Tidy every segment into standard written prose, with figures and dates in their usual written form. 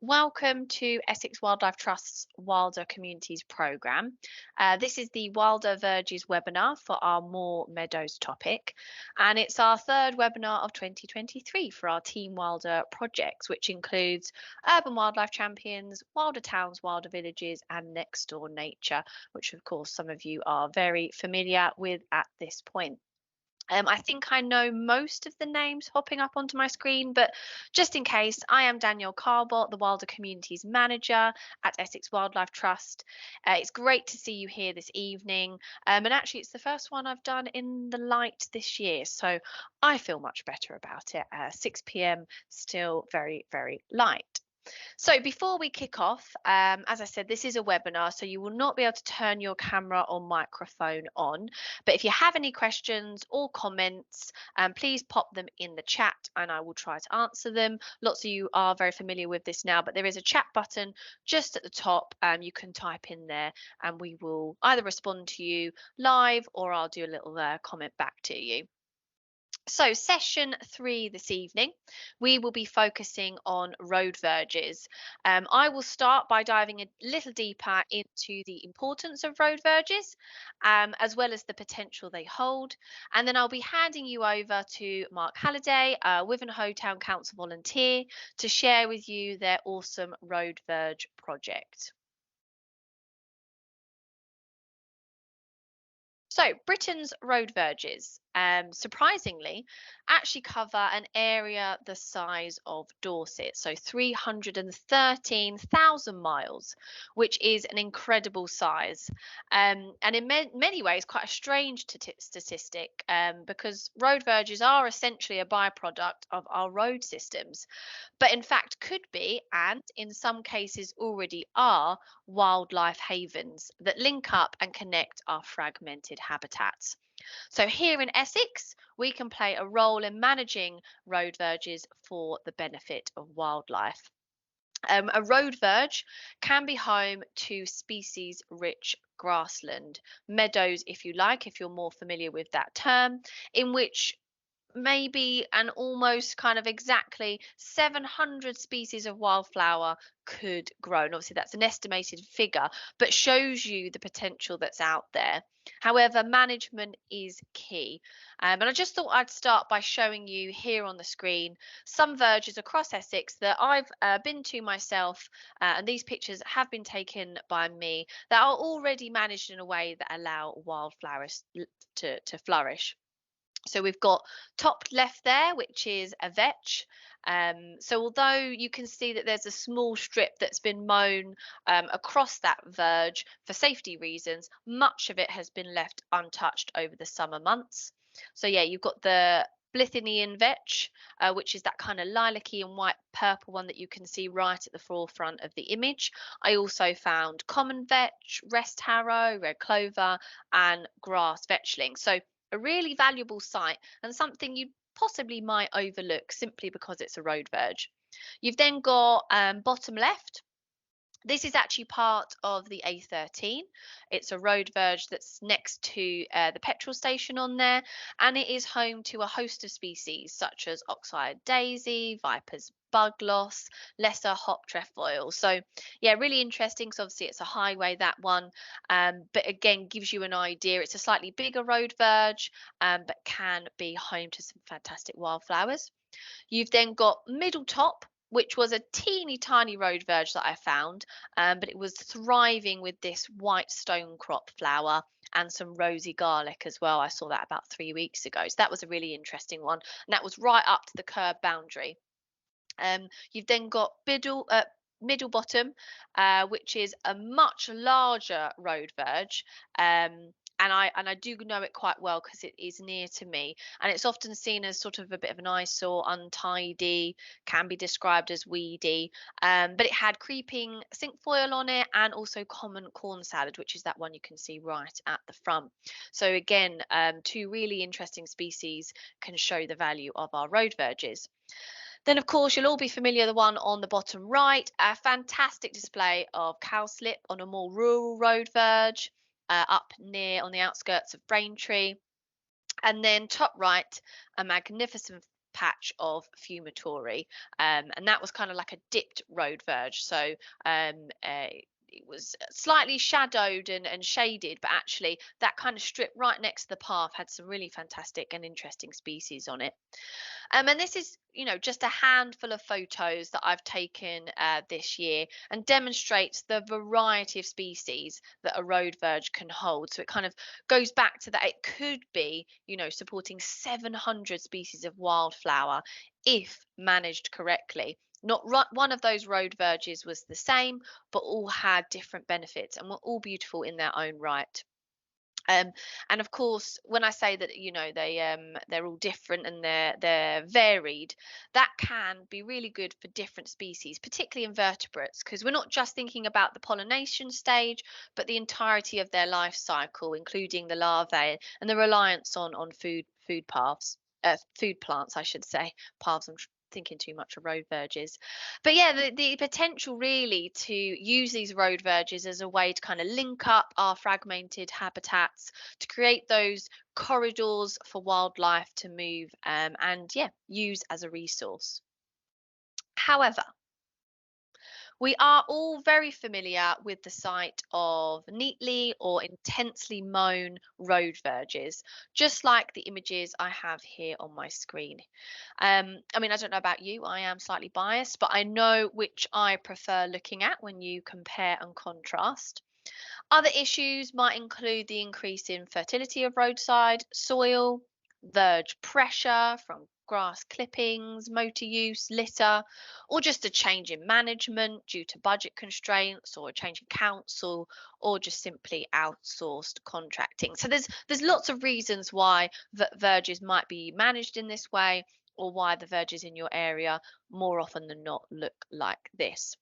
Welcome to Essex Wildlife Trust's Wilder Communities programme. This is the Wilder Verges webinar for our More Meadows topic, and it's our third webinar of 2023 for our Team Wilder projects, which includes urban wildlife champions, wilder towns, wilder villages, and next door nature, which of course some of you are very familiar with at this point. I think I know most of the names hopping up onto my screen, but just in case, I am Danielle Carbot, the Wilder Communities Manager at Essex Wildlife Trust. It's great to see you here this evening. And actually, it's the first one I've done in the light this year, so I feel much better about it. 6 p.m. still very, very light. So before we kick off, as I said, this is a webinar, so you will not be able to turn your camera or microphone on. But if you have any questions or comments, please pop them in the chat and I will try to answer them. Lots of you are very familiar with this now, but there is a chat button just at the top. You can type in there and we will either respond to you live or I'll do a little comment back to you. So, session 3 this evening, we will be focusing on road verges. I will start by diving a little deeper into the importance of road verges, as well as the potential they hold. And then I'll be handing you over to Mark Halliday, a Wivenhoe Town Council volunteer, to share with you their awesome road verge project. So, Britain's road verges, surprisingly, actually cover an area the size of Dorset, so 313,000 miles, which is an incredible size. And in many ways, quite a strange statistic because road verges are essentially a byproduct of our road systems, but in fact could be, and in some cases already are, wildlife havens that link up and connect our fragmented habitats. So here in Essex, we can play a role in managing road verges for the benefit of wildlife. A road verge can be home to species rich grassland, meadows, if you like, if you're more familiar with that term, in which maybe and almost kind of exactly 700 species of wildflower could grow. And obviously, that's an estimated figure, but shows you the potential that's out there. However, management is key. And I just thought I'd start by showing you here on the screen some verges across Essex that I've been to myself, and these pictures have been taken by me that are already managed in a way that allow wildflowers to flourish. So we've got top left there, which is a vetch. So although you can see that there's a small strip that's been mown across that verge for safety reasons, much of it has been left untouched over the summer months. So yeah, you've got the Blithinian vetch, which is that kind of lilac-y and white purple one that you can see right at the forefront of the image. I also found common vetch, rest harrow, red clover, and grass vetchling. So a really valuable site and something you possibly might overlook simply because it's a road verge. You've then got bottom left. This is actually part of the A13. It's a road verge that's next to the petrol station on there, and it is home to a host of species such as ox-eyed daisy, viper's bugloss, lesser hop trefoil. So yeah, really interesting. So obviously it's a highway, that one, but again gives you an idea. It's a slightly bigger road verge, but can be home to some fantastic wildflowers. You've then got middle top, which was a teeny tiny road verge that I found, but it was thriving with this white stonecrop flower and some rosy garlic as well. I saw that about 3 weeks ago. So that was a really interesting one. And that was right up to the curb boundary. You've then got middle bottom, which is a much larger road verge. And I do know it quite well because it is near to me, and it's often seen as sort of a bit of an eyesore, untidy, can be described as weedy. But it had creeping cinquefoil on it, and also common corn salad, which is that one you can see right at the front. So again, two really interesting species can show the value of our road verges. Then, of course, you'll all be familiar the one on the bottom right, a fantastic display of cowslip on a more rural road verge up near on the outskirts of Braintree. And then top right, a magnificent patch of fumitory, and that was kind of like a dipped road verge. So it was slightly shadowed and shaded, but actually that kind of strip right next to the path had some really fantastic and interesting species on it. And this is, just a handful of photos that I've taken this year, and demonstrates the variety of species that a road verge can hold. So it kind of goes back to that it could be, supporting 700 species of wildflower if managed correctly. Not one of those road verges was the same, but all had different benefits and were all beautiful in their own right. Um, and of course, when I say that, they're all different and they're varied, that can be really good for different species, particularly invertebrates, because we're not just thinking about the pollination stage, but the entirety of their life cycle, including the larvae and the reliance on food paths. Food plants, I should say. Paths, thinking too much of road verges. But yeah, the potential really to use these road verges as a way to kind of link up our fragmented habitats, to create those corridors for wildlife to move, and yeah, use as a resource. However, we are all very familiar with the sight of neatly or intensely mown road verges, just like the images I have here on my screen. I mean, I don't know about you, I am slightly biased, but I know which I prefer looking at when you compare and contrast. Other issues might include the increase in fertility of roadside soil, verge pressure from grass clippings, motor use, litter, or just a change in management due to budget constraints, or a change in council, or just simply outsourced contracting. So there's lots of reasons why verges might be managed in this way, or why the verges in your area more often than not look like this.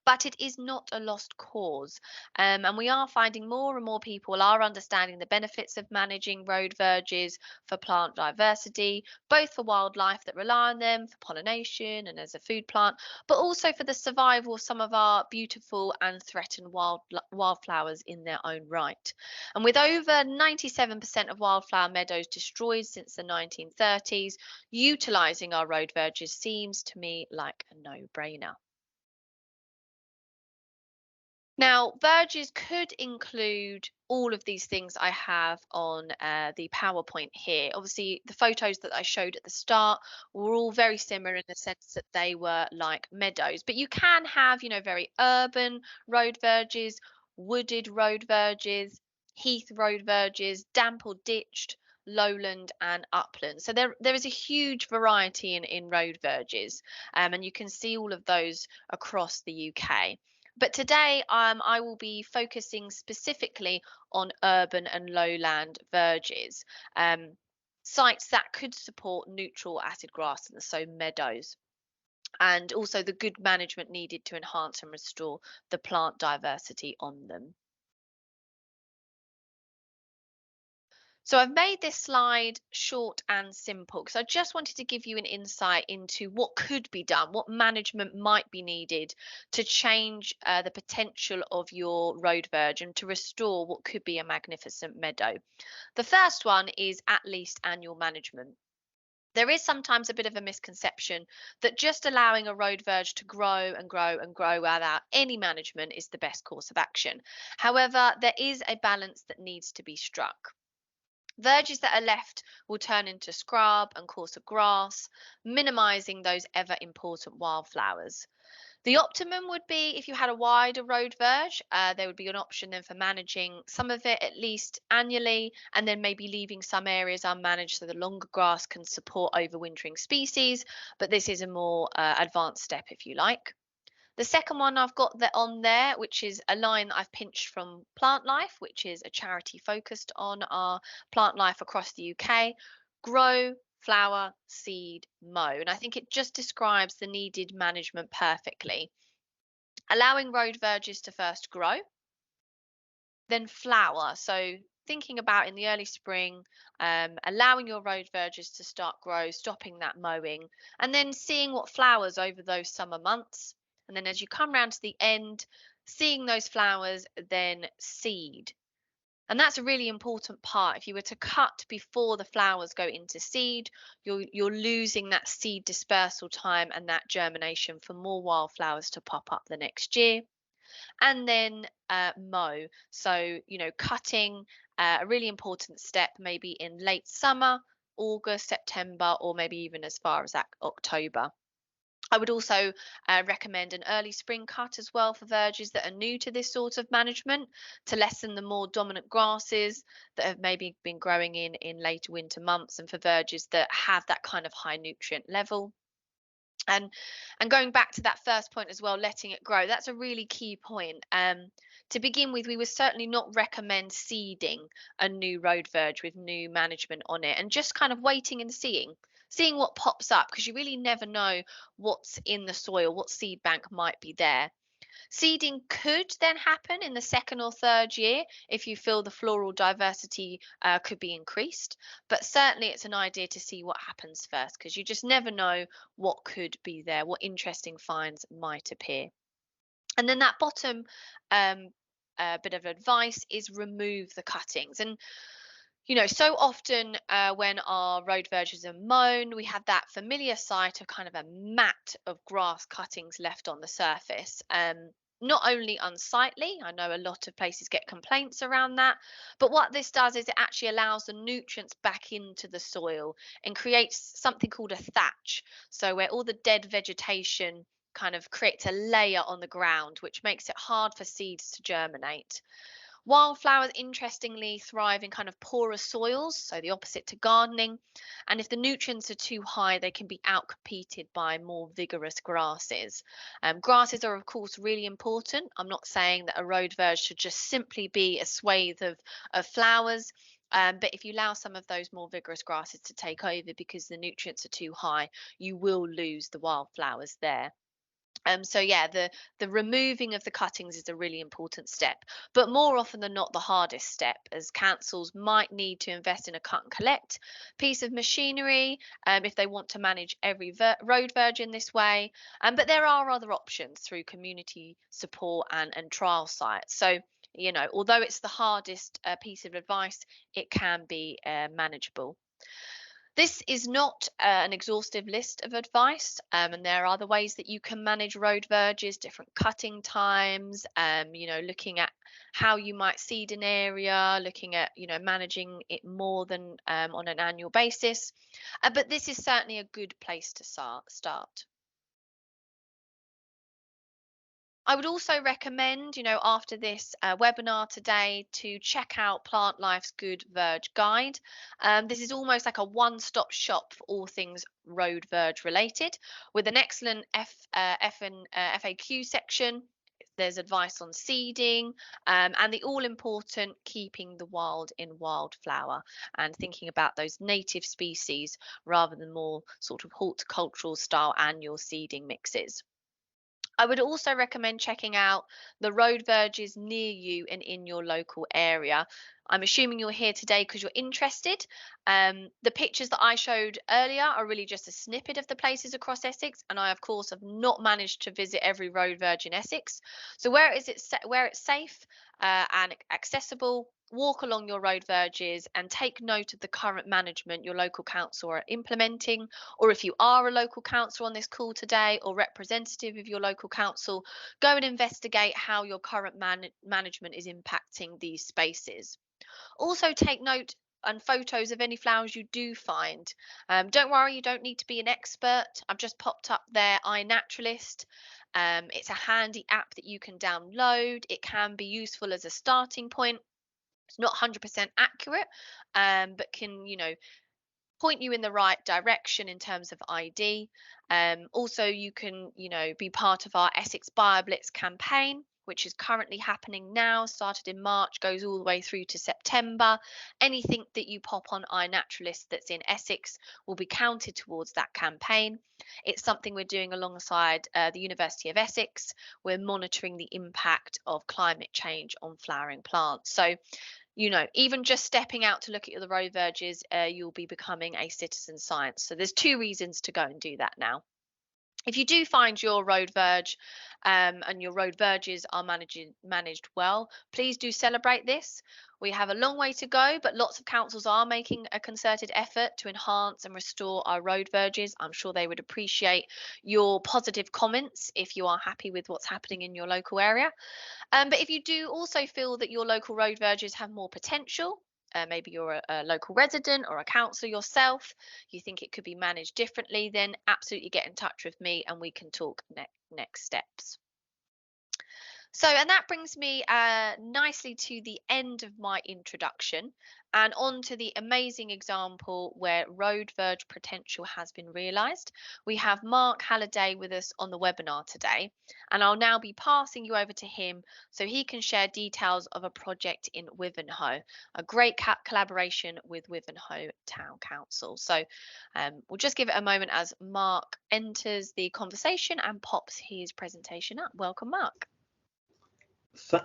But it is not a lost cause. And we are finding more and more people are understanding the benefits of managing road verges for plant diversity, both for wildlife that rely on them for pollination and as a food plant, but also for the survival of some of our beautiful and threatened wildflowers in their own right. And with over 97% of wildflower meadows destroyed since the 1930s, utilising our road verges seems to me like a no-brainer. Now, verges could include all of these things I have on the PowerPoint here. Obviously, the photos that I showed at the start were all very similar in the sense that they were like meadows. But you can have, very urban road verges, wooded road verges, heath road verges, damp or ditched, lowland and upland. So there is a huge variety in road verges, and you can see all of those across the UK. But today, I will be focusing specifically on urban and lowland verges, sites that could support neutral acid grass, and so meadows, and also the good management needed to enhance and restore the plant diversity on them. So I've made this slide short and simple because I just wanted to give you an insight into what could be done, what management might be needed to change the potential of your road verge and to restore what could be a magnificent meadow. The first one is at least annual management. There is sometimes a bit of a misconception that just allowing a road verge to grow and grow and grow without any management is the best course of action. However, there is a balance that needs to be struck. Verges that are left will turn into scrub and coarser grass, minimizing those ever important wildflowers. The optimum would be if you had a wider road verge, there would be an option then for managing some of it at least annually, and then maybe leaving some areas unmanaged so the longer grass can support overwintering species. But this is a more advanced step, if you like. The second one I've got on there, which is a line that I've pinched from Plant Life, which is a charity focused on our plant life across the UK. Grow, flower, seed, mow. And I think it just describes the needed management perfectly. Allowing road verges to first grow, then flower. So thinking about in the early spring, allowing your road verges to start grow, stopping that mowing, and then seeing what flowers over those summer months. And then as you come round to the end, seeing those flowers, then seed. And that's a really important part. If you were to cut before the flowers go into seed, you're losing that seed dispersal time and that germination for more wildflowers to pop up the next year. And then mow. So, cutting, a really important step, maybe in late summer, August, September, or maybe even as far as October. I would also recommend an early spring cut as well for verges that are new to this sort of management, to lessen the more dominant grasses that have maybe been growing in later winter months, and for verges that have that kind of high nutrient level. And going back to that first point as well, letting it grow, that's a really key point. To begin with, we would certainly not recommend seeding a new road verge with new management on it, and just kind of waiting and seeing what pops up, because you really never know what's in the soil, what seed bank might be there. Seeding could then happen in the second or third year if you feel the floral diversity could be increased. But certainly it's an idea to see what happens first, because you just never know what could be there, what interesting finds might appear. And then that bottom bit of advice is remove the cuttings. And so often when our road verges are mown, we have that familiar sight of kind of a mat of grass cuttings left on the surface. Not only unsightly, I know a lot of places get complaints around that, but what this does is it actually allows the nutrients back into the soil and creates something called a thatch. So where all the dead vegetation kind of creates a layer on the ground, which makes it hard for seeds to germinate. Wildflowers, interestingly, thrive in kind of porous soils, so the opposite to gardening. And if the nutrients are too high, they can be outcompeted by more vigorous grasses. Grasses are, of course, really important. I'm not saying that a road verge should just simply be a swathe of flowers. But if you allow some of those more vigorous grasses to take over because the nutrients are too high, you will lose the wildflowers there. So yeah, the removing of the cuttings is a really important step, but more often than not, the hardest step, as councils might need to invest in a cut and collect piece of machinery if they want to manage every road verge in this way. But there are other options through community support and trial sites. So although it's the hardest piece of advice, it can be manageable. This is not an exhaustive list of advice, and there are other ways that you can manage road verges, different cutting times, looking at how you might seed an area, looking at, managing it more than on an annual basis. But this is certainly a good place to start. I would also recommend, after this webinar today, to check out Plant Life's Good Verge Guide. This is almost like a one-stop shop for all things road verge related, with an excellent FAQ section. There's advice on seeding and the all-important keeping the wild in wildflower, and thinking about those native species rather than more sort of horticultural style annual seeding mixes. I would also recommend checking out the road verges near you and in your local area. I'm assuming you're here today because you're interested. The pictures that I showed earlier are really just a snippet of the places across Essex, and I, of course, have not managed to visit every road verge in Essex. So where it's safe and accessible, walk along your road verges and take note of the current management your local council are implementing. Or if you are a local council on this call today, or representative of your local council, go and investigate how your current management is impacting these spaces. Also take note and photos of any flowers you do find. Don't worry, you don't need to be an expert. I've just popped up their iNaturalist. It's a handy app that you can download. It can be useful as a starting point. It's not 100% accurate, but can, point you in the right direction in terms of ID. Also, you can, be part of our Essex BioBlitz campaign, which is currently happening now, started in March, goes all the way through to September. Anything that you pop on iNaturalist that's in Essex will be counted towards that campaign. It's something we're doing alongside the University of Essex. We're monitoring the impact of climate change on flowering plants. So, even just stepping out to look at the road verges, you'll be becoming a citizen science. So there's two reasons to go and do that now. If you do find your road verge and your road verges are managed well, please do celebrate this. We have a long way to go, but lots of councils are making a concerted effort to enhance and restore our road verges. I'm sure they would appreciate your positive comments if you are happy with what's happening in your local area. But if you do also feel that your local road verges have more potential, maybe you're a local resident or a councillor yourself, you think it could be managed differently, then absolutely get in touch with me and we can talk next steps. So, and that brings me nicely to the end of my introduction and on to the amazing example where road verge potential has been realised. We have Mark Halliday with us on the webinar today, and I'll now be passing you over to him so he can share details of a project in Wivenhoe, a great collaboration with Wivenhoe Town Council. So we'll just give it a moment as Mark enters the conversation and pops his presentation up. Welcome, Mark.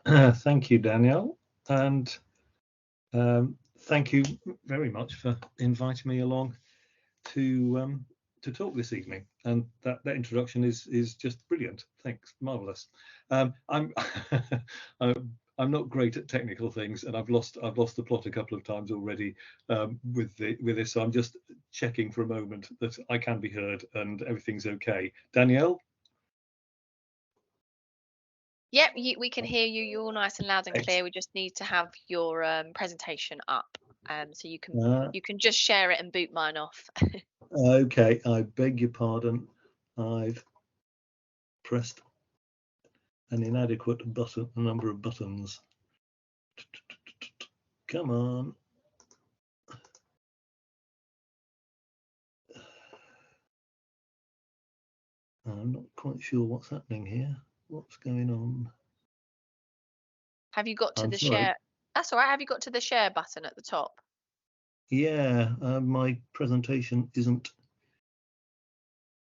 Thank you, Danielle, and thank you very much for inviting me along to talk this evening. And that introduction is just brilliant. Thanks, marvelous. I'm I'm not great at technical things, and I've lost the plot a couple of times already with this. So I'm just checking for a moment that I can be heard and everything's okay. Danielle. Yep, we can hear you. You're all nice and loud and clear. We just need to have your presentation up, so you can just share it and boot mine off. Okay, I beg your pardon. I've pressed an inadequate number of buttons. Come on. I'm not quite sure what's happening here. What's going on? Have you got to the share? That's all right. Have you got to the share button at the top? Yeah, my presentation isn't.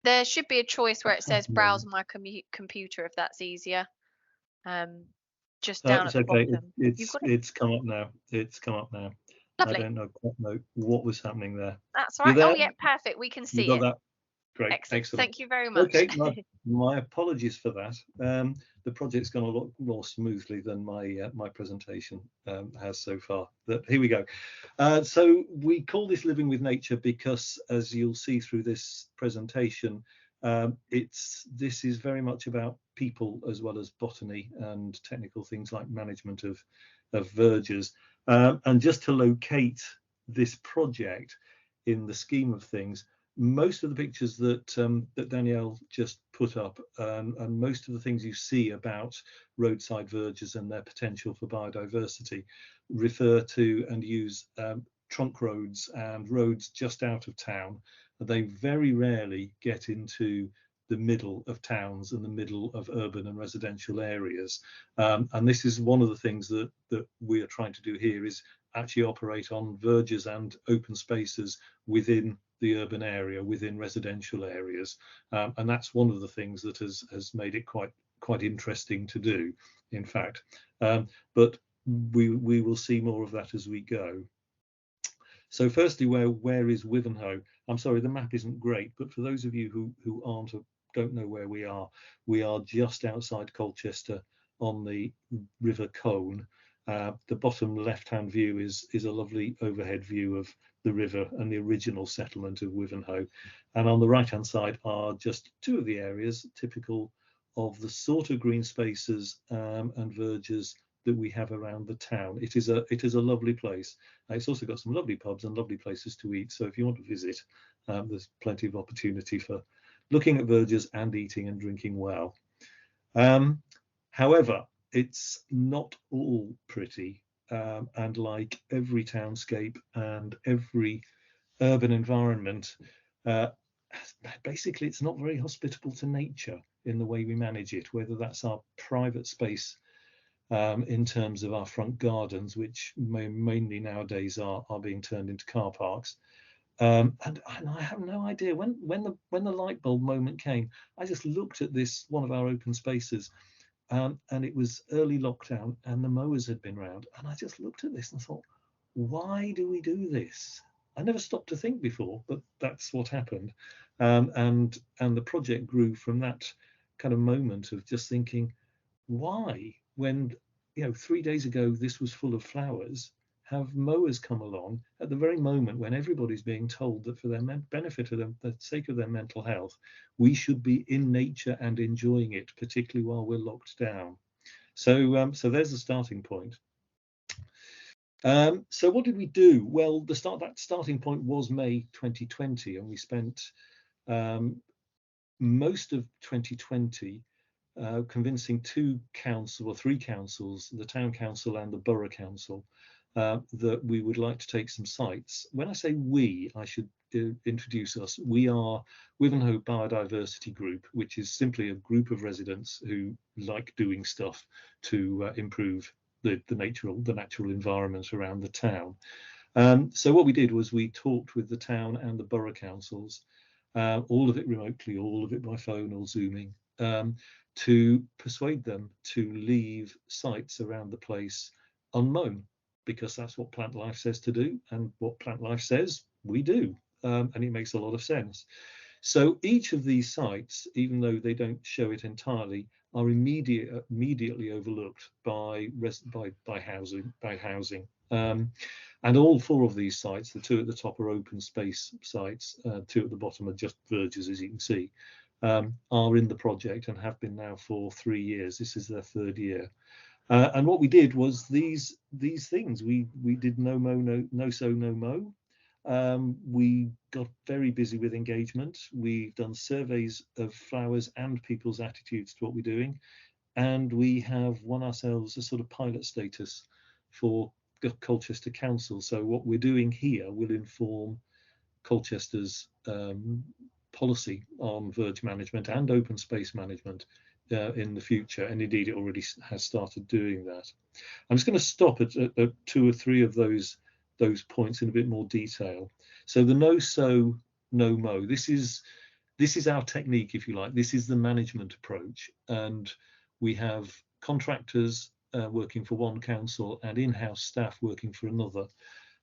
There should be a choice where it says browse my computer if that's easier. Just down at the bottom. It's come up now. It's come up now. Lovely. I don't quite know what was happening there. That's right. Oh yeah, perfect. We can see you got it. That? Great. Excellent. Thank you very much. Okay, my apologies for that. The project's gone a lot more smoothly than my presentation has so far. But here we go. So we call this Living with Nature because, as you'll see through this presentation, this is very much about people as well as botany and technical things like management of verges. And just to locate this project in the scheme of things, most of the pictures that Danielle just put up and most of the things you see about roadside verges and their potential for biodiversity refer to and use trunk roads and roads just out of town. They very rarely get into the middle of towns and the middle of urban and residential areas. And this is one of the things that we are trying to do here, is actually operate on verges and open spaces within the urban area, within residential areas, and that's one of the things that has made it quite interesting to do, in fact. But we will see more of that as we go. So firstly, where is Wivenhoe? I'm sorry, the map isn't great, but for those of you who don't know where we are just outside Colchester on the River Colne. The bottom left-hand view is a lovely overhead view of the river and the original settlement of Wivenhoe. And on the right-hand side are just two of the areas typical of the sort of green spaces and verges that we have around the town. It is a lovely place. It's also got some lovely pubs and lovely places to eat. So if you want to visit, there's plenty of opportunity for looking at verges and eating and drinking well. However, it's not all pretty, and like every townscape and every urban environment, basically it's not very hospitable to nature in the way we manage it, whether that's our private space in terms of our front gardens, which mainly nowadays are being turned into car parks. And I have no idea when the light bulb moment came. I just looked at this, one of our open spaces, and it was early lockdown and the mowers had been round, and I just looked at this and thought, why do we do this? I never stopped to think before, but that's what happened. and the project grew from that kind of moment of just thinking, why, when 3 days ago this was full of flowers, have mowers come along at the very moment when everybody's being told that for their benefit of them, the sake of their mental health, we should be in nature and enjoying it, particularly while we're locked down. So there's the starting point. So what did we do? Well, that starting point was May 2020, and we spent most of 2020 convincing three councils, the town council and the borough council, that we would like to take some sites. When I say we, I should introduce us. We are Wivenhoe Biodiversity Group, which is simply a group of residents who like doing stuff to improve the natural environment around the town. So what we did was we talked with the town and the borough councils, all of it remotely, all of it by phone or Zooming, to persuade them to leave sites around the place unmown, because that's what plant life says to do, and what plant life says we do, and it makes a lot of sense. So each of these sites, even though they don't show it entirely, are immediately overlooked by housing. And all four of these sites, the two at the top are open space sites, two at the bottom are just Verges, as you can see, are in the project and have been now for 3 years. This is their third year. And what we did was these things. We did no sow, no mow. We got very busy with engagement. We've done surveys of flowers and people's attitudes to what we're doing, and we have won ourselves a sort of pilot status for Colchester Council. So what we're doing here will inform Colchester's policy on verge management and open space management in the future, and indeed it already has started doing that. I'm just going to stop at 2 or 3 of those points in a bit more detail. So the no sow, no mow, this is our technique, if you like. This is the management approach, and we have contractors working for one council and in-house staff working for another,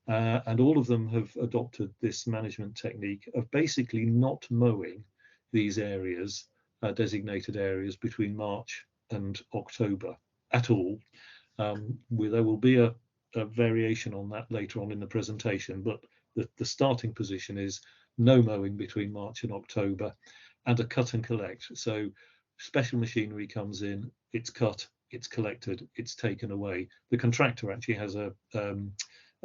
and all of them have adopted this management technique of basically not mowing these areas, designated areas, between March and October at all. There will be a variation on that later on in the presentation, but the starting position is no mowing between March and October, and a cut and collect. So special machinery comes in, it's cut, it's collected, it's taken away. The contractor actually has a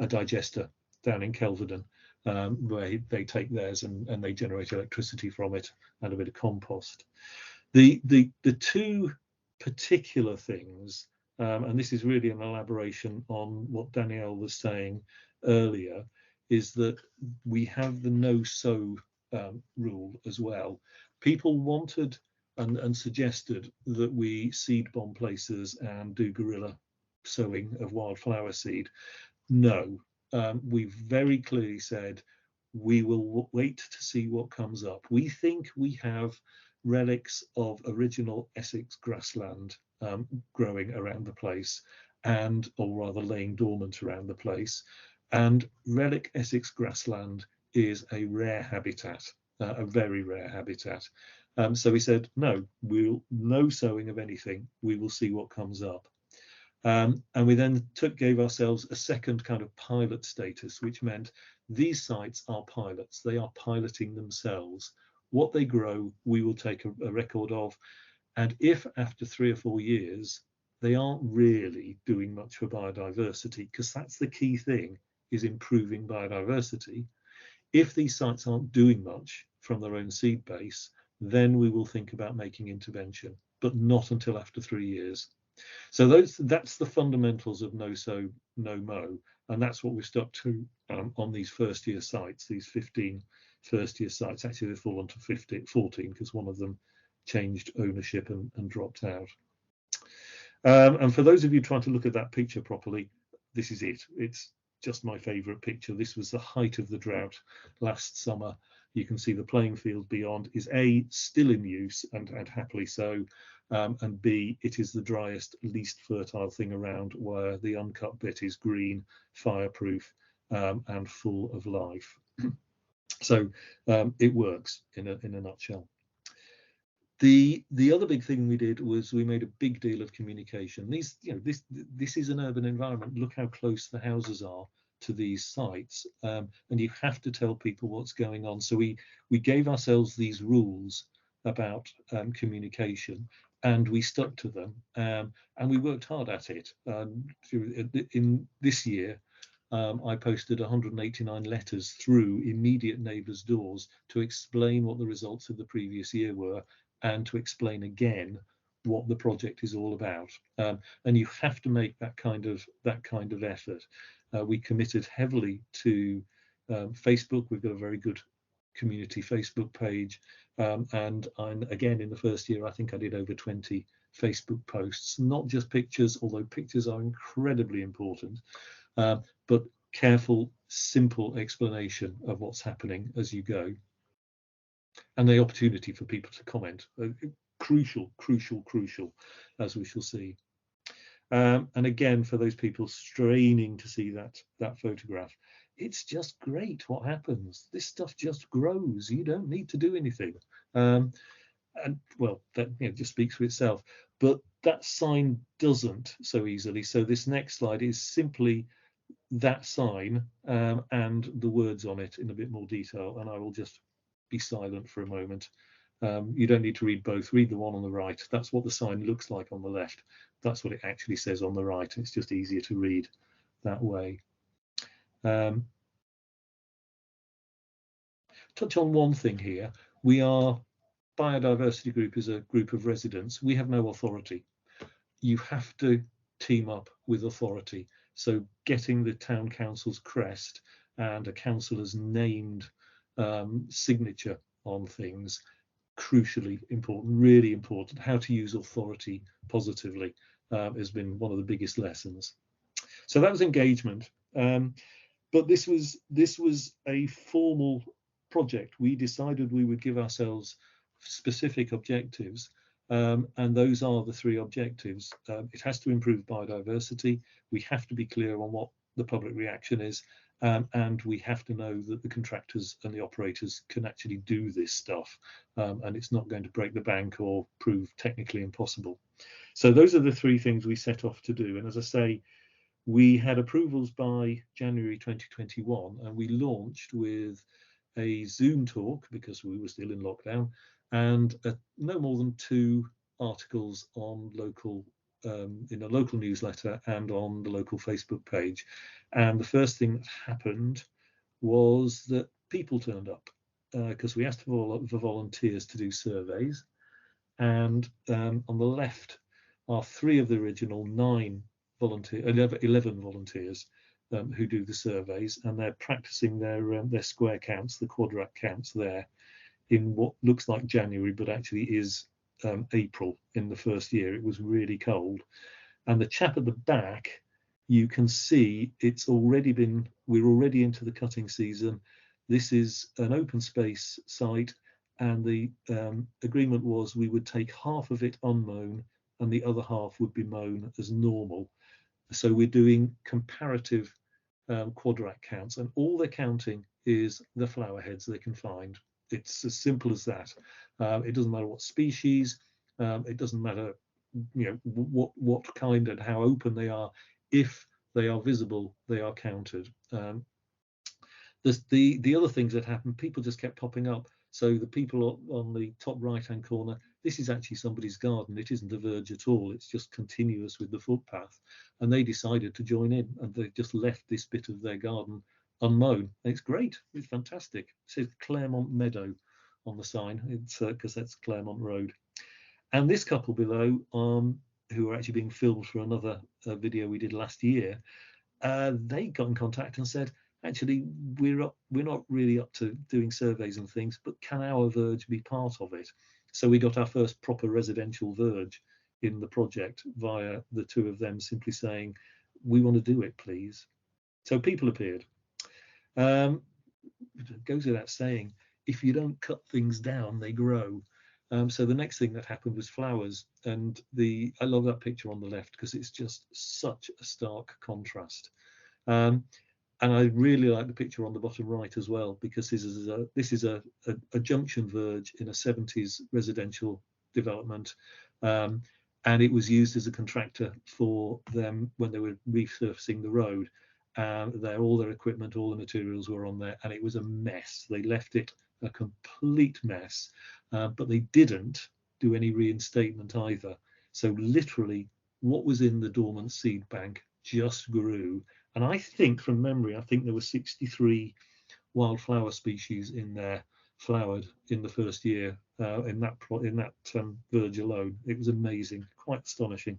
digester down in Kelvedon, where they take theirs and they generate electricity from it and a bit of compost. The two particular things, and this is really an elaboration on what Danielle was saying earlier, is that we have the no sow rule as well. People wanted and suggested that we seed bomb places and do guerrilla sowing of wildflower seed. No, we've very clearly said we will wait to see what comes up. We think we have relics of original Essex grassland growing around the place, or rather laying dormant around the place. And relic Essex grassland is a rare habitat, a very rare habitat. So we said, no sowing of anything. We will see what comes up. And we then gave ourselves a second kind of pilot status, which meant these sites are pilots. They are piloting themselves. What they grow, we will take a record of. And if after 3 or 4 years, they aren't really doing much for biodiversity, because that's the key thing, is improving biodiversity. If these sites aren't doing much from their own seed base, then we will think about making intervention, but not until after 3 years. So that's the fundamentals of no sow, no mow, and that's what we've stuck to on these first year sites, these 15 first year sites. Actually, they've fallen to 14 because one of them changed ownership and dropped out. And for those of you trying to look at that picture properly, this is it. It's just my favourite picture. This was the height of the drought last summer. You can see the playing field beyond is A, still in use, and happily so, and B, it is the driest, least fertile thing around, where the uncut bit is green, fireproof, and full of life. So it works in a nutshell. The other big thing we did was we made a big deal of communication. This is an urban environment. Look how close the houses are to these sites, and you have to tell people what's going on. So we gave ourselves these rules about communication, and we stuck to them, and we worked hard at it. In this year, I posted 189 letters through immediate neighbours' doors to explain what the results of the previous year were, and to explain again what the project is all about. And you have to make that kind of effort. We committed heavily to Facebook. We've got a very good community Facebook page, and again, in the first year, I think I did over 20 Facebook posts, not just pictures, although pictures are incredibly important, but careful, simple explanation of what's happening as you go, and the opportunity for people to comment. Crucial, as we shall see. And again, for those people straining to see that photograph, it's just great what happens. This stuff just grows. You don't need to do anything. And well, that just speaks for itself. But that sign doesn't so easily. So this next slide is simply that sign and the words on it in a bit more detail. And I will just be silent for a moment. You don't need to read both. Read the one on the right. That's what the sign looks like on the left. That's what it actually says on the right. It's just easier to read that way. Touch on one thing here. Biodiversity group is a group of residents. We have no authority. You have to team up with authority. So getting the town council's crest and a councillor's named signature on things, crucially important, really important. How to use authority positively has been one of the biggest lessons. So that was engagement, but this was a formal project. We decided we would give ourselves specific objectives, and those are the three objectives. It has to improve biodiversity. We have to be clear on what the public reaction is, and we have to know that the contractors and the operators can actually do this stuff, and it's not going to break the bank or prove technically impossible. So those are the three things we set off to do. And as I say, we had approvals by January 2021, and we launched with a Zoom talk because we were still in lockdown, and no more than 2 articles on local in a local newsletter and on the local Facebook page. And the first thing that happened was that people turned up because we asked for volunteers to do surveys. And on the left are 3 of the original 11 volunteers who do the surveys, and they're practicing their square counts, the quadrat counts there, in what looks like January, but actually is April in the first year. It was really cold. And the chap at the back, you can see we're already into the cutting season. This is an open space site, and the agreement was we would take half of it unmown and the other half would be mown as normal. So we're doing comparative quadrat counts, and all they're counting is the flower heads they can find. It's as simple as that. It doesn't matter what species, it doesn't matter what kind and how open they are. If they are visible, they are counted. The other things that happened, people just kept popping up. So the people on the top right hand corner, this is actually somebody's garden. It isn't a verge at all. It's just continuous with the footpath. And they decided to join in, and they just left this bit of their garden unmown. And it's great. It's fantastic. It says Claremont Meadow on the sign. It's because that's Claremont Road. And this couple below, who are actually being filmed for another video we did last year, they got in contact and said, actually, we're not really up to doing surveys and things, but can our verge be part of it? So we got our first proper residential verge in the project via the 2 of them simply saying, we want to do it, please. So people appeared. It goes without saying, if you don't cut things down, they grow. So the next thing that happened was flowers, and I love that picture on the left because it's just such a stark contrast. And I really like the picture on the bottom right as well, because this is a junction verge in a 70s residential development, and it was used as a contractor for them when they were resurfacing the road. All their equipment, all the materials were on there, and it was a mess. They left it a complete mess, but they didn't do any reinstatement either. So literally, what was in the dormant seed bank just grew. And I think, from memory, I think there were 63 wildflower species in there flowered in the first year in that verge alone. It was amazing, quite astonishing.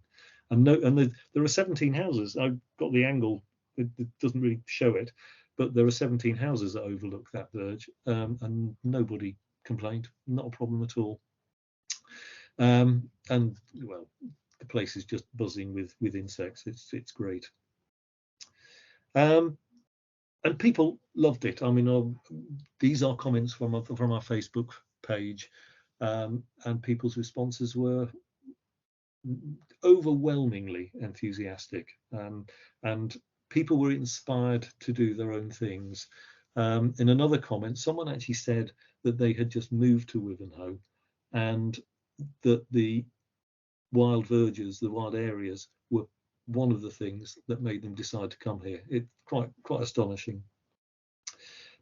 And there are 17 houses. I've got the angle; it doesn't really show it, but there are 17 houses that overlook that verge, and nobody complained. Not a problem at all. And well, the place is just buzzing with insects. It's great. And people loved it. I mean, these are comments from our Facebook page, and people's responses were overwhelmingly enthusiastic, and people were inspired to do their own things. In another comment, someone actually said that they had just moved to Wivenhoe, and that the wild verges, the wild areas, were one of the things that made them decide to come here. It's quite astonishing.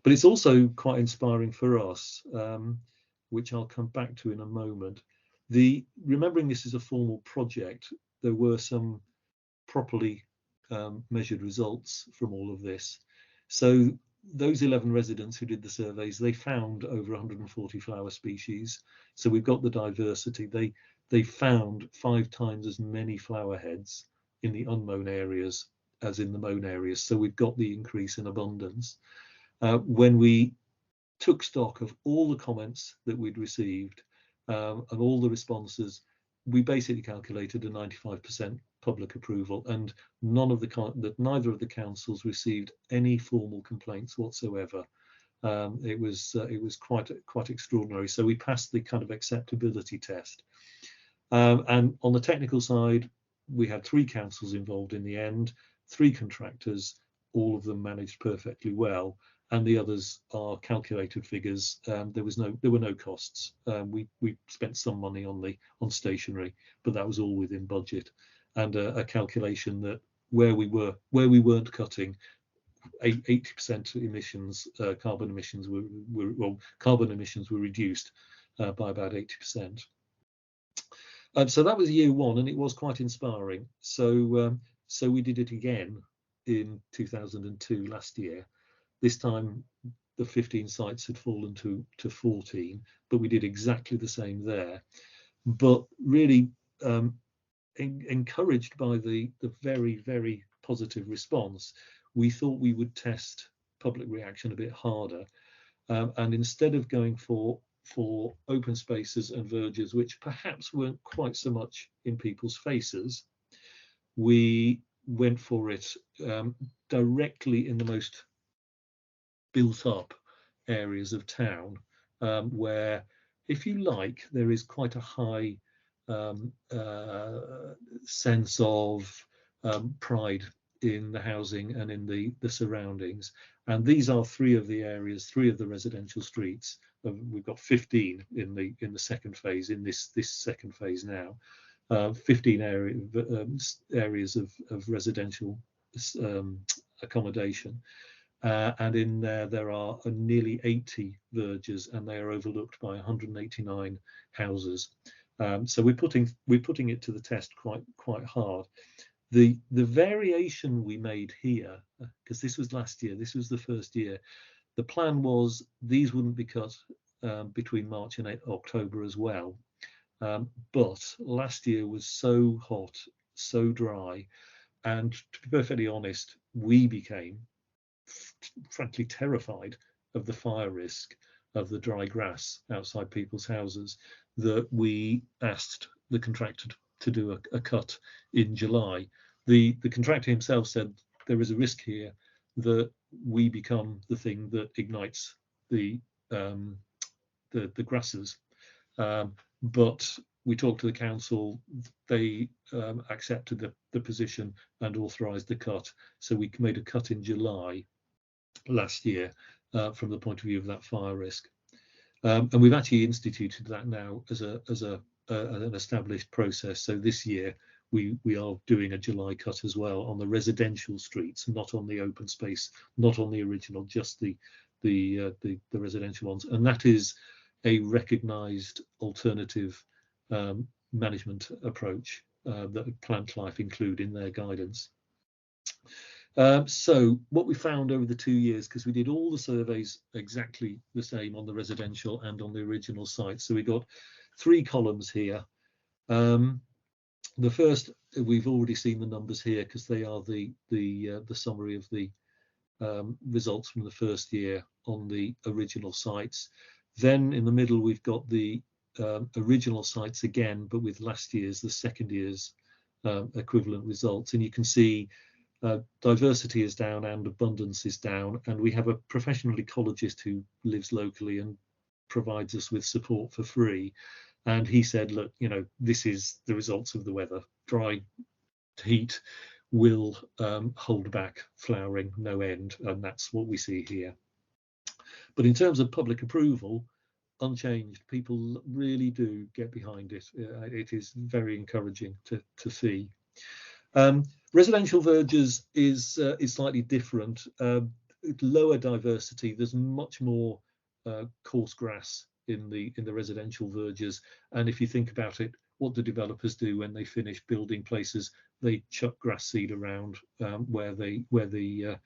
But it's also quite inspiring for us, which I'll come back to in a moment. Remembering this is a formal project, there were some properly measured results from all of this. So those 11 residents who did the surveys, they found over 140 flower species. So we've got the diversity. They found 5 times as many flower heads in the unmown areas as in the mown areas. So we've got the increase in abundance. When we took stock of all the comments that we'd received and all the responses, we basically calculated a 95% public approval, and neither of the councils received any formal complaints whatsoever. It was quite extraordinary. So we passed the kind of acceptability test. And on the technical side, we had 3 councils involved in the end, 3 contractors, all of them managed perfectly well, and the others are calculated figures. There were no costs. We spent some money on stationery, but that was all within budget, and a calculation that where we weren't cutting, 80% emissions, carbon emissions were reduced by about 80%. So that was year 1, and it was quite inspiring. So we did it again in 2002, last year. This time the 15 sites had fallen to 14, but we did exactly the same there. But really encouraged by the very, very positive response, we thought we would test public reaction a bit harder. And instead of going for open spaces and verges, which perhaps weren't quite so much in people's faces, we went for it directly in the most built up areas of town, where, if you like, there is quite a high sense of pride in the housing and in the surroundings. And these are 3 of the areas, 3 of the residential streets. We've got 15 in the second phase, in this second phase now. 15 areas of residential accommodation. And in there are nearly 80 verges, and they are overlooked by 189 houses. So we're putting it to the test quite hard. The variation we made here, because this was last year, this was the first year, the plan was these wouldn't be cut between March and October as well. But last year was so hot, so dry, and to be perfectly honest, we became frankly terrified of the fire risk of the dry grass outside people's houses, that we asked the contractor to do a cut in July. The contractor himself said there is a risk here that we become the thing that ignites the grasses. But we talked to the council, they accepted the position and authorised the cut. So we made a cut in July, last year from the point of view of that fire risk. And we've actually instituted that now as an established process. So this year we are doing a July cut as well on the residential streets, not on the open space, not on the original, just the residential ones. And that is a recognised alternative management approach that Plant Life include in their guidance. So what we found over the 2 years, because we did all the surveys exactly the same on the residential and on the original site, so we got 3 columns here. The first, we've already seen the numbers here because they are the summary of the results from the first year on the original sites. Then in the middle we've got the original sites again, but with last year's, the second year's equivalent results, and you can see diversity is down and abundance is down, and we have a professional ecologist who lives locally and provides us with support for free, and he said, look, you know, this is the results of the weather. Dry heat will hold back flowering no end, and that's what we see here. But in terms of public approval, unchanged. People really do get behind it. It is very encouraging to see. Residential verges is slightly different. Lower diversity. There's much more coarse grass in the residential verges. And if you think about it, what do developers do when they finish building places? They chuck grass seed around where their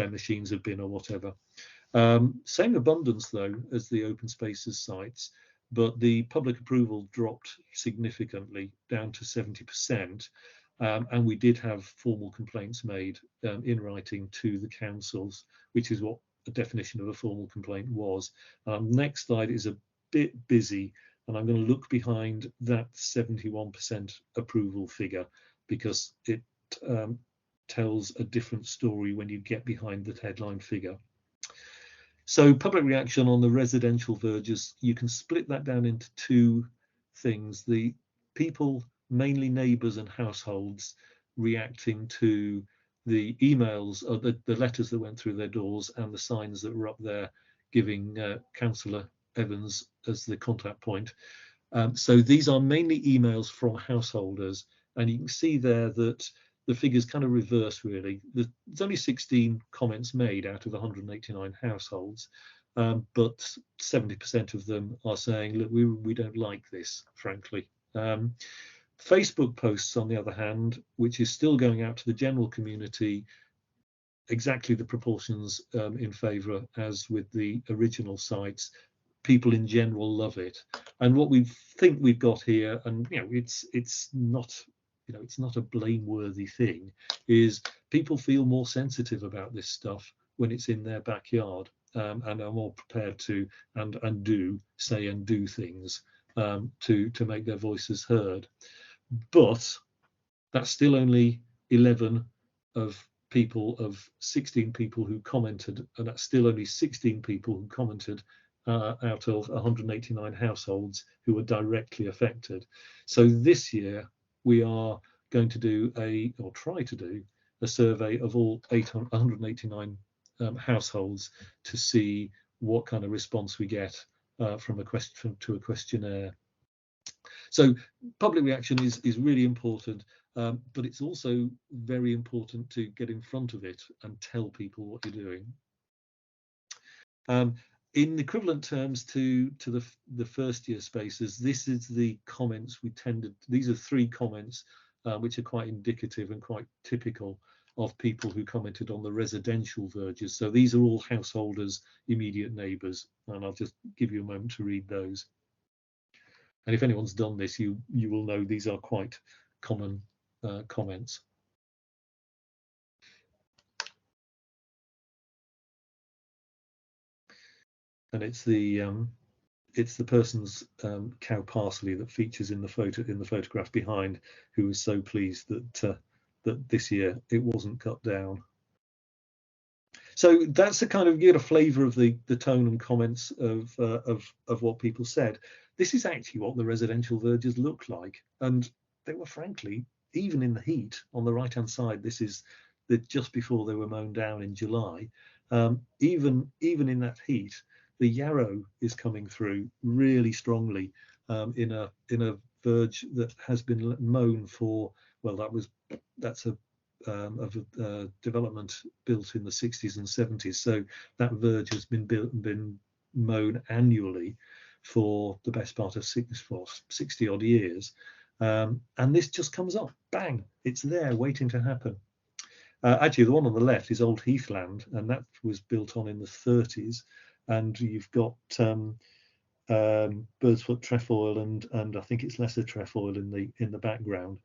machines have been or whatever. Same abundance though as the open spaces sites, but the public approval dropped significantly down to 70%. And we did have formal complaints made in writing to the councils, which is what the definition of a formal complaint was. Next slide is a bit busy, and I'm going to look behind that 71% approval figure because it tells a different story when you get behind the headline figure. So public reaction on the residential verges, you can split that down into 2 things. The people, mainly neighbours and households, reacting to the emails or the letters that went through their doors and the signs that were up there giving Councillor Evans as the contact point. So these are mainly emails from householders, and you can see there that the figures kind of reverse really. There's only 16 comments made out of 189 households, but 70% of them are saying, look, we don't like this, frankly. Facebook posts, on the other hand, which is still going out to the general community, exactly the proportions in favour as with the original sites. People in general love it, and what we think we've got here, and you know, it's not, you know, it's not a blameworthy thing, is people feel more sensitive about this stuff when it's in their backyard, and are more prepared to and do say and do things to make their voices heard. But that's still only 11 of 16 people who commented, and that's still only 16 people who commented out of 189 households who were directly affected. So this year we are going to do try to do a survey of all 189 households to see what kind of response we get from a question to a questionnaire. So public reaction is really important, but it's also very important to get in front of it and tell people what you're doing. In equivalent terms to the first year spaces, this is the comments we tended. These are 3 comments which are quite indicative and quite typical of people who commented on the residential verges. So these are all householders, immediate neighbours, and I'll just give you a moment to read those. And if anyone's done this, you will know these are quite common comments. And it's the person's cow parsley that features in the photograph behind, who was so pleased that that this year it wasn't cut down. So that's the kind of, get a flavour of the tone and comments of what people said. This is actually what the residential verges look like, and they were, frankly, even in the heat, on the right hand side, this is that just before they were mown down in July, even in that heat, the yarrow is coming through really strongly in a verge that has been mown for, well, that's a development built in the 60s and 70s. So that verge has been mown annually for the best part of 60 odd years. And this just comes up, bang, it's there waiting to happen. Actually, the one on the left is Old Heathland, and that was built on in the 30s. And you've got bird's-foot trefoil and I think it's lesser trefoil in the background.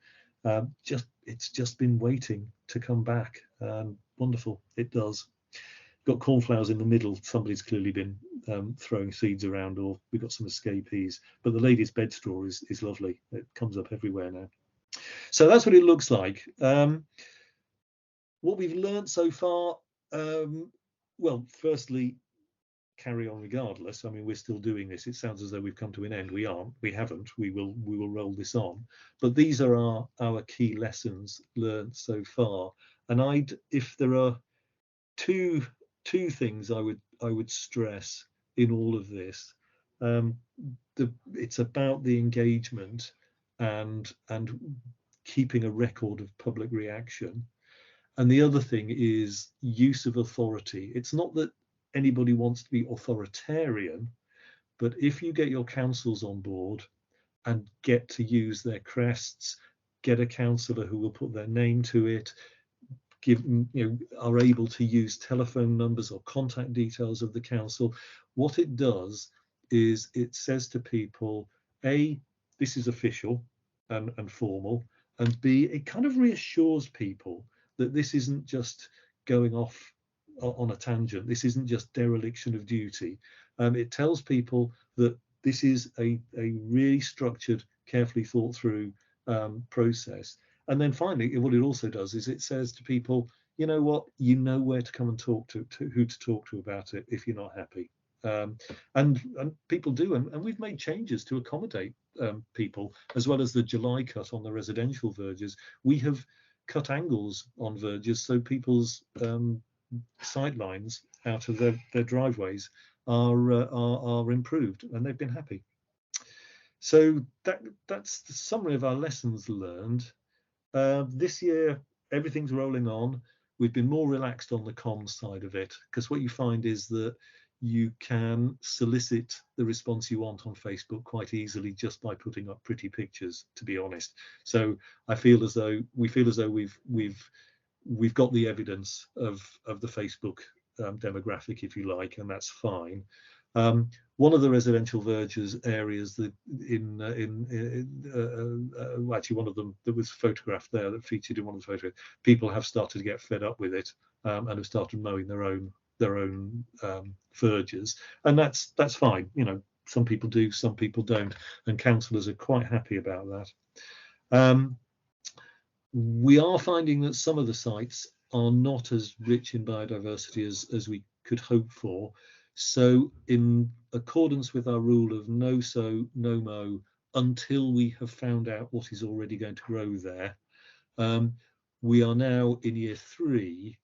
It's just been waiting to come back. Wonderful, it does. Got cornflowers in the middle. Somebody's clearly been throwing seeds around, or we've got some escapees. But the lady's bedstraw is lovely. It comes up everywhere now. So that's what it looks like. What we've learned so far, well, firstly, carry on regardless. I mean, we're still doing this. It sounds as though we've come to an end. We aren't. We haven't. We will roll this on. But these are our key lessons learned so far. And if there are two things I would stress in all of this, it's about the engagement and keeping a record of public reaction. And the other thing is use of authority. It's not that anybody wants to be authoritarian, but if you get your councils on board and get to use their crests, get a councillor who will put their name to it, are able to use telephone numbers or contact details of the council, what it does is it says to people, A, this is official and formal, and B, it kind of reassures people that this isn't just going off on a tangent. This isn't just dereliction of duty. It tells people that this is a really structured, carefully thought through process. And then finally, what it also does is it says to people, you know what, you know where to come and talk to who to talk to about it if you're not happy. And people do, and we've made changes to accommodate people, as well as the July cut on the residential verges. We have cut angles on verges so people's sight lines out of their driveways are improved, and they've been happy. So that's the summary of our lessons learned. This year, everything's rolling on. We've been more relaxed on the comms side of it, because what you find is that you can solicit the response you want on Facebook quite easily just by putting up pretty pictures, to be honest. So we feel as though we've got the evidence of the Facebook demographic, if you like, and that's fine. One of the residential verges areas that actually one of them that was photographed there, that featured in one of the photos, people have started to get fed up with it and have started mowing their own verges, and that's fine. You know, some people do, some people don't, and councillors are quite happy about that. We are finding that some of the sites are not as rich in biodiversity as we could hope for. So in accordance with our rule of no sow, no mow, until we have found out what is already going to grow there, we are now in year 3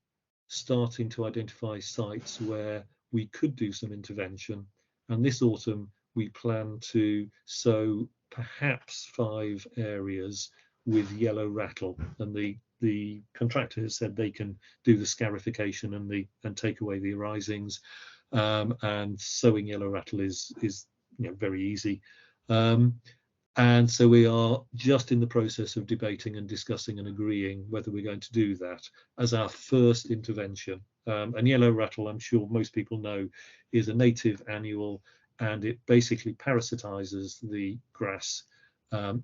starting to identify sites where we could do some intervention. And this autumn, we plan to sow perhaps 5 areas with yellow rattle, and the contractor has said they can do the scarification and take away the arisings, and sowing yellow rattle is very easy. And so we are just in the process of debating and discussing and agreeing whether we're going to do that as our first intervention. And yellow rattle, I'm sure most people know, is a native annual, and it basically parasitizes the grass,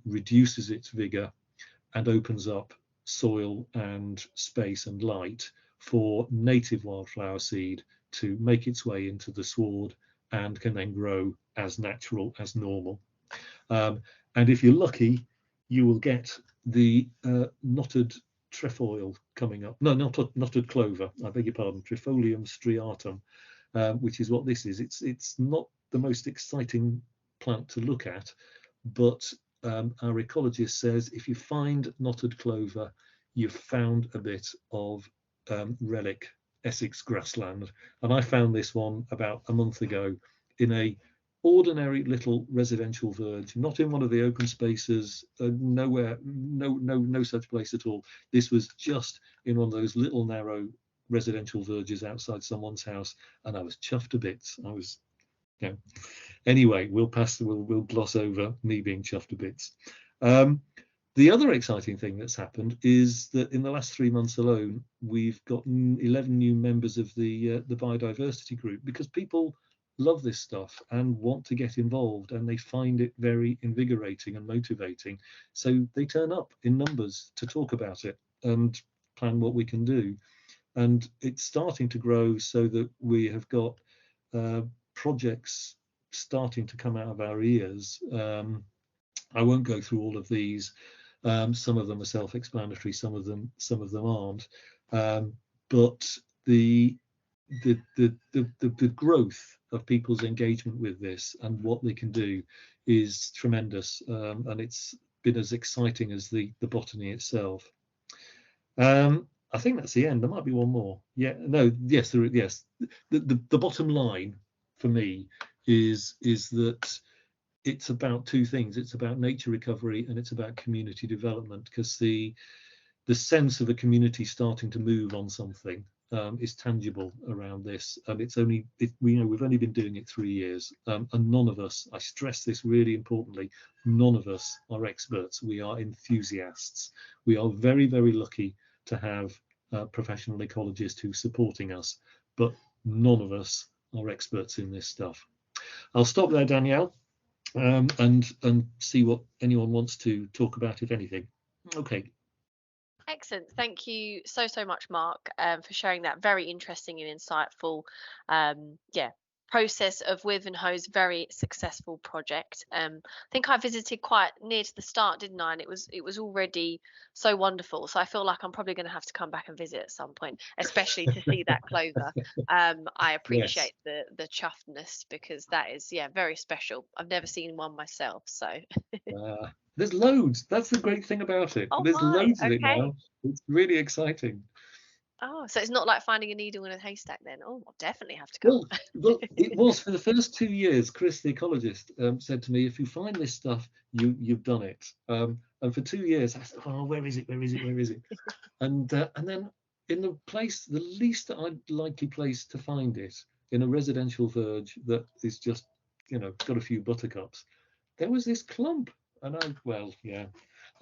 reduces its vigor, and opens up soil and space and light for native wildflower seed to make its way into the sward and can then grow as natural as normal. And if you're lucky, you will get the knotted trefoil coming up. No, not knotted clover, I beg your pardon, Trifolium striatum, which is what this is. It's not the most exciting plant to look at, but our ecologist says if you find knotted clover, you've found a bit of relic Essex grassland, and I found this one about a month ago in a ordinary little residential verge, not in one of the open spaces, nowhere, no such place at all. This was just in one of those little narrow residential verges outside someone's house, and I was chuffed to bits. I was, you know. Anyway, we'll gloss over me being chuffed to bits. The other exciting thing that's happened is that in the last 3 months alone, we've gotten 11 new members of the biodiversity group, because people love this stuff and want to get involved, and they find it very invigorating and motivating. So they turn up in numbers to talk about it and plan what we can do. And it's starting to grow so that we have got projects starting to come out of our ears. I won't go through all of these. Some of them are self-explanatory, some of them aren't. But the growth of people's engagement with this and what they can do is tremendous, and it's been as exciting as the botany itself. I think that's the end. There might be one more. Yeah, no, yes, yes. The bottom line for me is that it's about two things. It's about nature recovery and it's about community development, because the sense of a community starting to move on something is tangible around this. And we've only been doing it 3 years, and none of us, I stress this really importantly, none of us are experts. We are enthusiasts. We are very, very lucky to have professional ecologists who are supporting us, but none of us are experts in this stuff. I'll stop there, Danielle, and see what anyone wants to talk about, if anything. Okay. Excellent. Thank you so much, Mark, for sharing that very interesting and insightful process of Wivenhoe's very successful project. I think I visited quite near to the start, didn't I? And it was already so wonderful. So I feel like I'm probably going to have to come back and visit at some point, especially to see that clover. I appreciate the chuffedness, because that is very special. I've never seen one myself, so. There's loads. That's the great thing about it. There's loads of it now. It's really exciting. Oh, so it's not like finding a needle in a haystack then. Oh, I'll definitely have to come. Well, it was for the first 2 years. Chris, the ecologist, said to me, if you find this stuff, you've done it. And for 2 years, I said, oh, where is it? Where is it? Where is it? And then in the least likely place to find it, in a residential verge that is just, got a few buttercups, there was this clump. And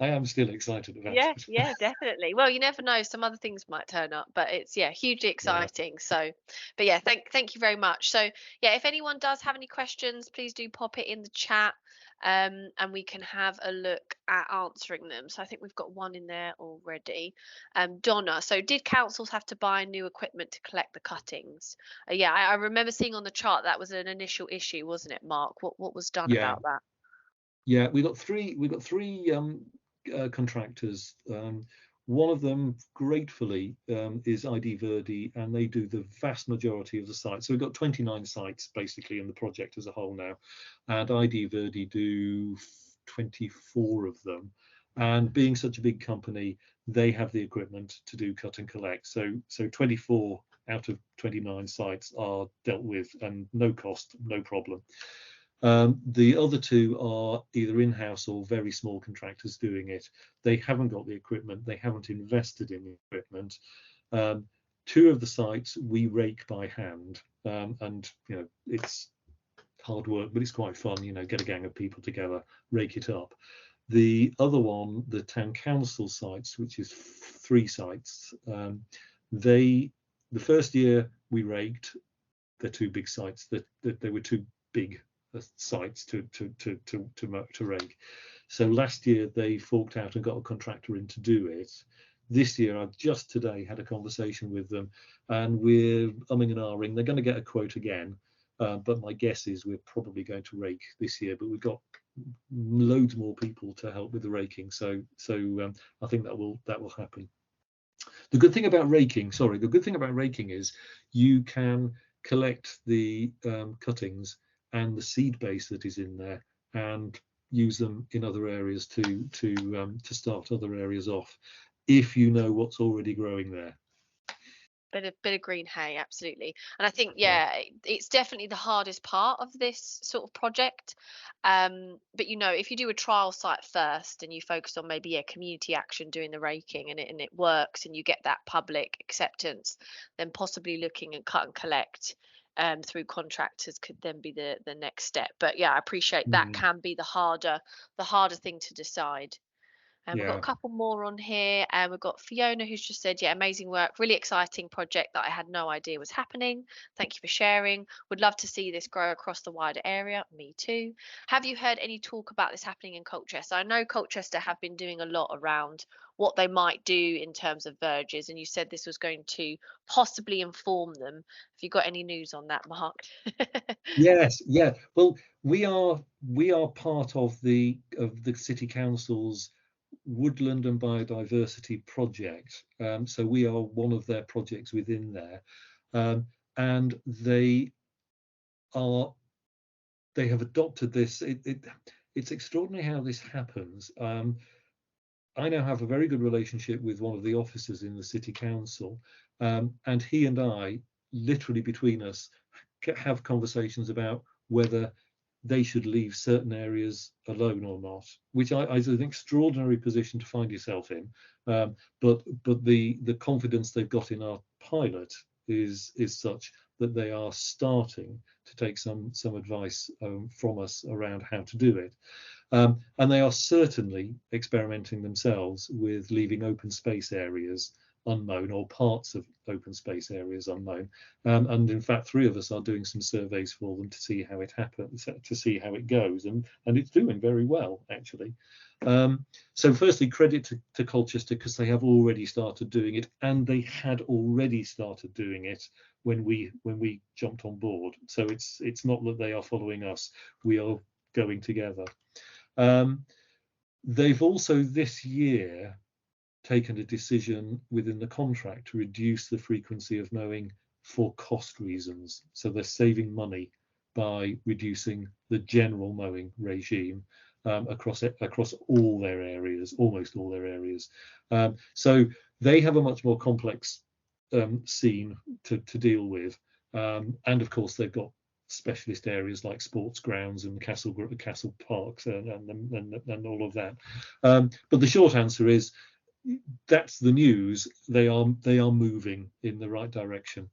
I am still excited about it. Yeah, definitely. Well, you never know, some other things might turn up, but it's hugely exciting. Yeah. So, but yeah, thank you very much. So yeah, if anyone does have any questions, please do pop it in the chat, and we can have a look at answering them. So I think we've got one in there already. Donna, so did councils have to buy new equipment to collect the cuttings? Yeah, I remember seeing on the chart that was an initial issue, wasn't it, Mark? What was done about that? Yeah, we got three contractors. One of them, gratefully, is ID Verdi, and they do the vast majority of the sites. So we've got 29 sites basically in the project as a whole now, and ID Verdi do 24 of them. And being such a big company, they have the equipment to do cut and collect. So 24 out of 29 sites are dealt with, and no cost, no problem. The other two are either in-house or very small contractors doing it. They haven't got the equipment, they haven't invested in the equipment. 2 of the sites we rake by hand, and it's hard work, but it's quite fun. Get a gang of people together, rake it up. The other one, the town council sites, which is 3 sites, the first year we raked, they're 2 big sites, that they were too big sites to rake. So last year they forked out and got a contractor in to do it. This year I've just today had a conversation with them, and we're umming and ahhing. They're going to get a quote again, but my guess is we're probably going to rake this year, but we've got loads more people to help with the raking, so I think that will happen. The good thing about raking is you can collect the cuttings and the seed base that is in there and use them in other areas to start other areas off, if you know what's already growing there. Bit of green hay, absolutely. And I think, Yeah. yeah, it's definitely the hardest part of this sort of project. But if you do a trial site first and you focus on maybe community action doing the raking, and it works and you get that public acceptance, then possibly looking at cut and collect through contractors could then be the next step. But yeah, I appreciate that Mm, can be the harder thing to decide. And we've got a yeah. couple more on here. And we've got Fiona who's just said, yeah, amazing work. Really exciting project that I had no idea was happening. Thank you for sharing. Would love to see this grow across the wider area. Me too. Have you heard any talk about this happening in Colchester? I know Colchester have been doing a lot around what they might do in terms of verges. And you said this was going to possibly inform them. Have you got any news on that, Mark? Yes, yeah. Well, we are part of the city council's woodland and biodiversity project. So we are one of their projects within there, and are they have adopted this. It's extraordinary how this happens. I now have a very good relationship with one of the officers in the city council, and he and I, literally between us, have conversations about whether they should leave certain areas alone or not, which is an extraordinary position to find yourself in. But the confidence they've got in our pilot is such that they are starting to take some advice from us around how to do it. And they are certainly experimenting themselves with leaving open space areas unmown, or parts of open space areas unmown. And in fact, three of us are doing some surveys for them to see how it happens, to see how it goes, and it's doing very well, actually. So firstly, credit to Colchester, because they have already started doing it, and they had already started doing it when we jumped on board. So it's not that they are following us; we are going together. They've also this year taken a decision within the contract to reduce the frequency of mowing for cost reasons. So they're saving money by reducing the general mowing regime across all their areas, almost all their areas. So they have a much more complex scene to deal with, and of course they've got specialist areas like sports grounds and castle parks and all of that. But the short answer is that's the news. They are moving in the right direction.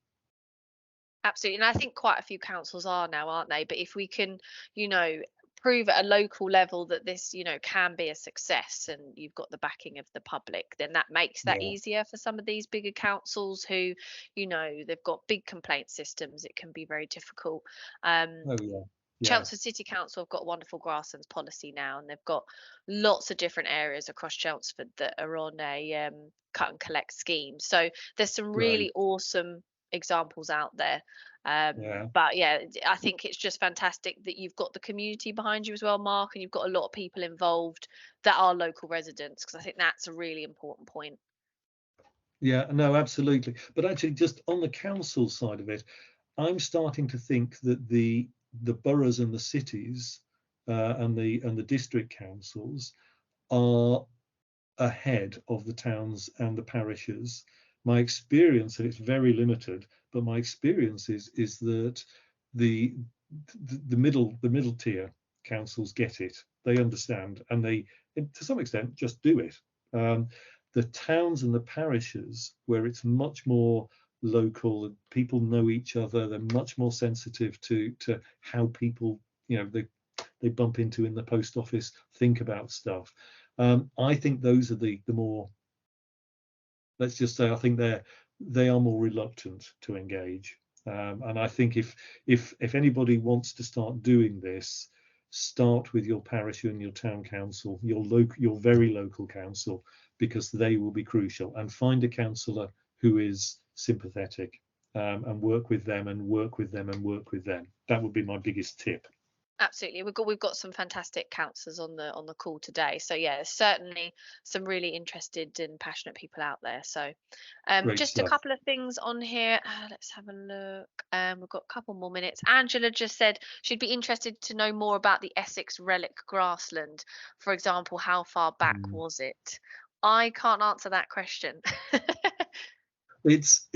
Absolutely. And I think quite a few councils are now, aren't they? But if we can, you know, prove at a local level that this, can be a success and you've got the backing of the public, then that makes that Yeah. easier for some of these bigger councils who, they've got big complaint systems. It can be very difficult. Um, Oh yeah. Yeah. Chelmsford City Council have got a wonderful grasslands policy now, and they've got lots of different areas across Chelmsford that are on a cut and collect scheme. So there's some Right. really awesome examples out there. Yeah. But yeah, I think it's just fantastic that you've got the community behind you as well, Mark, and you've got a lot of people involved that are local residents, because I think that's a really important point. Yeah. No, absolutely. But actually, just on the council side of it, I'm starting to think that the boroughs and the cities and the district councils are ahead of the towns and the parishes. My experience, and it's very limited, but my experience is that the the middle tier councils get it. They understand, and they, to some extent, just do it. Um, the towns and the parishes, where it's much more local, people know each other. They're much more sensitive to how people, they bump into in the post office, think about stuff. I think those are the more, let's just say, I think they are more reluctant to engage. And I think if anybody wants to start doing this, start with your parish and your town council, your very local council, because they will be crucial. And find a councillor who is sympathetic, and work with them and work with them and work with them. That would be my biggest tip. Absolutely. We've got some fantastic counsellors on the call today. So yeah, there's certainly some really interested and passionate people out there. So Great just a stuff. couple of things on here. Let's have a look. We've got a couple more minutes. Angela just said she'd be interested to know more about the Essex relic grassland. For example, how far back Mm. was it? I can't answer that question. it's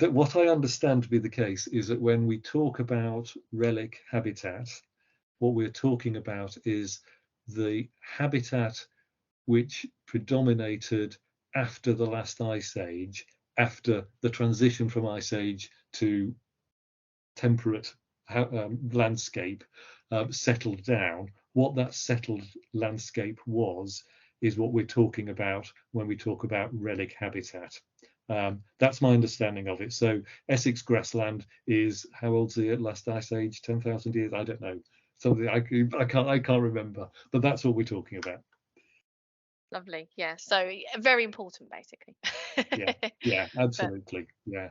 what I understand to be the case is that when we talk about relic habitat, what we're talking about is the habitat which predominated after the last ice age, after the transition from ice age to temperate landscape settled down. What that settled landscape was is what we're talking about when we talk about relic habitat. That's my understanding of it. So Essex grassland is, how old's the last ice age? 10,000 years? I don't know. Something I can't remember. But that's what we're talking about. Lovely. Yeah. So very important, basically. Yeah, But absolutely. Yeah.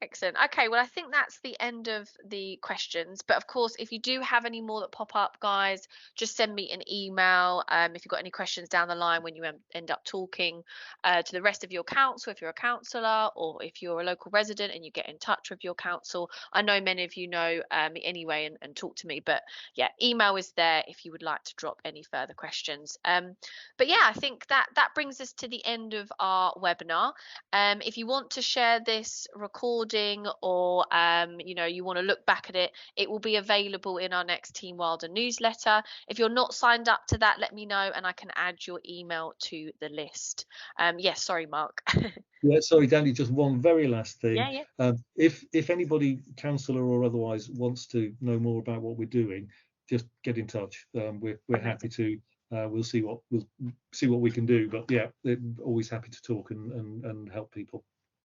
excellent. Okay, well, I think that's the end of the questions. But of course, if you do have any more that pop up, guys, just send me an email. If you've got any questions down the line when you end up talking to the rest of your council, if you're a councillor or if you're a local resident and you get in touch with your council. I know many of you know me anyway and talk to me. But yeah, email is there if you would like to drop any further questions. But yeah, I think that brings us to the end of our webinar. If you want to share this recording or you want to look back at it, it will be available in our next Team Wilder newsletter. If you're not signed up to that, let me know and I can add your email to the list. Yes, sorry, Mark. Yeah, sorry, Danny, just one very last thing. Yeah. If anybody, councillor or otherwise, wants to know more about what we're doing, just get in touch. We're happy to. We'll see what we can do. But yeah, always happy to talk and help people.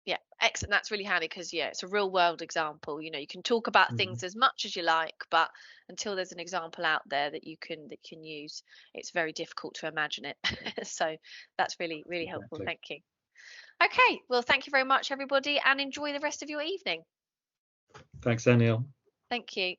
Yeah, excellent. That's really handy because yeah, it's a real world example. You can talk about things as much as you like, but until there's an example out there that you can use, it's very difficult to imagine it. So that's really, really helpful. Exactly. Thank you. Okay, well, thank you very much, everybody, and enjoy the rest of your evening. Thanks, Danielle. Thank you.